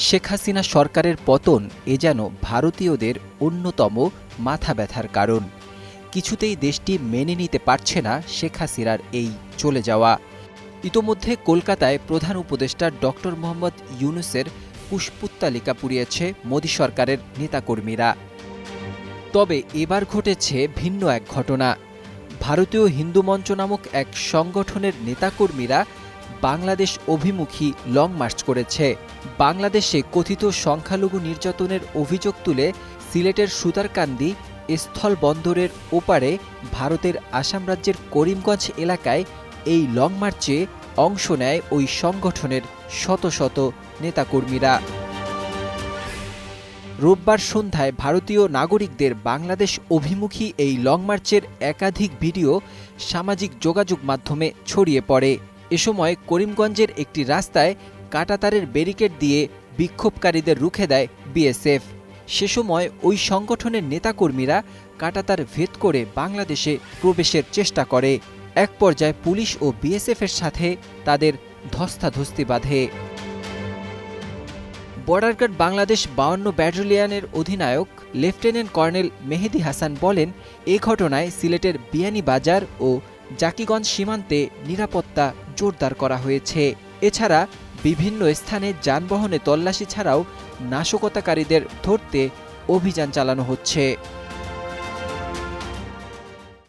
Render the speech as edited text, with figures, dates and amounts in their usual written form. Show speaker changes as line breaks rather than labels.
শেখ হাসিনা সরকারের পতন এ যেন ভারতীয়দের অন্যতম মাথা ব্যথার কারণ। কিছুতেই দেশটি মেনে নিতে পারছে না শেখ হাসিনার এই চলে যাওয়া। ইতোমধ্যে কলকাতায় প্রধান উপদেষ্টা ডক্টর মোহাম্মদ ইউনূসের পুষ্পোত্তালিকা পুড়িয়েছে মোদী সরকারের নেতাকর্মীরা। তবে এবার ঘটেছে ভিন্ন এক ঘটনা। ভারতীয় হিন্দু মঞ্চ নামক এক সংগঠনের নেতাকর্মীরা বাংলাদেশ অভিমুখী লং মার্চ করেছে। বাংলাদেশে কথিত সংখ্যালঘু নির্যাতনের অভিযোগ তুলে সিলেটের সুতারকান্দি স্থলবন্দরের ওপারে ভারতের আসাম রাজ্যের করিমগঞ্জ এলাকায় এই লং মার্চে অংশ নেয় ওই সংগঠনের শত শত নেতাকর্মীরা। রোববার সন্ধ্যায় ভারতীয় নাগরিকদের বাংলাদেশ অভিমুখী এই লং মার্চের একাধিক ভিডিও সামাজিক যোগাযোগ মাধ্যমে ছড়িয়ে পড়ে। এ সময় করিমগঞ্জের একটি রাস্তায় কাঁটাতারের ব্যারিকেড দিয়ে বিক্ষোভকারীদের রুখে দেয় বিএসএফ। সে সময় ওই সংগঠনের নেতাকর্মীরা কাঁটাতার ভেদ করে বাংলাদেশে প্রবেশের চেষ্টা করে। এক পর্যায়ে পুলিশ ও বিএসএফের সাথে তাদের ধস্তাধস্তি বাধে। বর্ডার গার্ড বাংলাদেশ 52 ব্যাটালিয়নের অধিনায়ক লেফটেন্যান্ট কর্নেল মেহেদী হাসান বলেন, এ ঘটনায় সিলেটের বিয়ানীবাজার ও জাকিগঞ্জ সীমান্তে নিরাপত্তা জোরদার করা হয়েছে। এছাড়া বিভিন্ন স্থানে যানবাহনে তল্লাশি ছাড়াও নাশকতাকারীদের ধরতে অভিযান চালানো হচ্ছে।